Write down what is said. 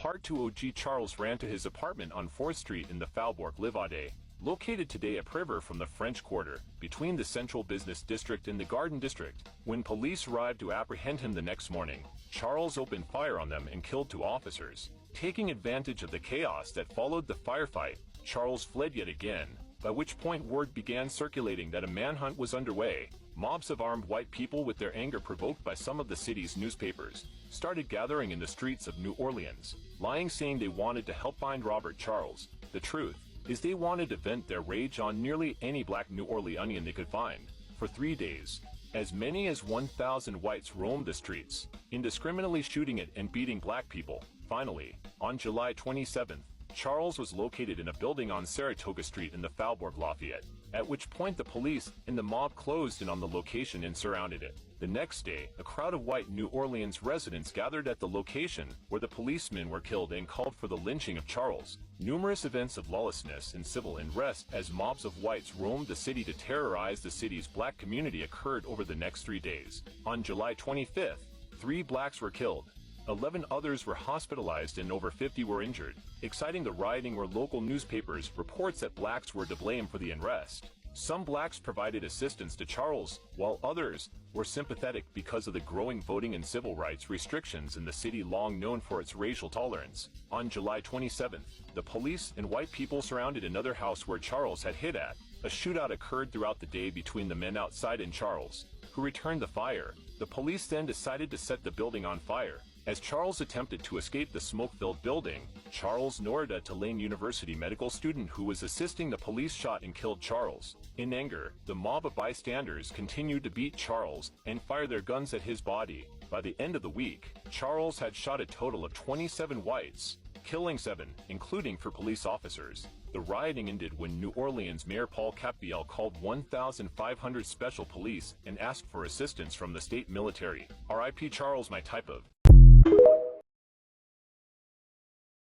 Part 2 OG Charles ran to his apartment on 4th Street in the Faubourg Livaudet, located today upriver from the French Quarter, between the Central Business District and the Garden District. When police arrived to apprehend him the next morning, Charles opened fire on them and killed 2 officers. Taking advantage of the chaos that followed the firefight, Charles fled yet again, by which point word began circulating that a manhunt was underway. Mobs of armed white people, with their anger provoked by some of the city's newspapers, started gathering in the streets of New Orleans, lying saying they wanted to help find Robert Charles. The truth is they wanted to vent their rage on nearly any black New Orleanian they could find. For 3 days, as many as 1,000 whites roamed the streets, indiscriminately shooting at and beating black people. Finally, on July 27th, Charles was located in a building on Saratoga Street in the Faubourg Lafayette, at which point the police and the mob closed in on the location and surrounded it. The next day, a crowd of white New Orleans residents gathered at the location where the policemen were killed and called for the lynching of Charles. Numerous events of lawlessness and civil unrest as mobs of whites roamed the city to terrorize the city's black community occurred over the next 3 days. On July 25th, 3 blacks were killed. 11 others were hospitalized and over 50 were injured. Exciting the rioting were local newspapers' reports that blacks were to blame for the unrest. Some blacks provided assistance to Charles, while others were sympathetic because of the growing voting and civil rights restrictions in the city long known for its racial tolerance. On July 27th, the police and white people surrounded another house where Charles had hid at. A shootout occurred throughout the day between the men outside and Charles, who returned the fire. The police then decided to set the building on fire. As Charles attempted to escape the smoke-filled building, Charles Norda, Tulane University medical student who was assisting the police, shot and killed Charles. In anger, the mob of bystanders continued to beat Charles and fire their guns at his body. By the end of the week, Charles had shot a total of 27 whites, killing 7, including 4 police officers. The rioting ended when New Orleans Mayor Paul Capviel called 1,500 special police and asked for assistance from the state military. R.I.P. Charles, my type of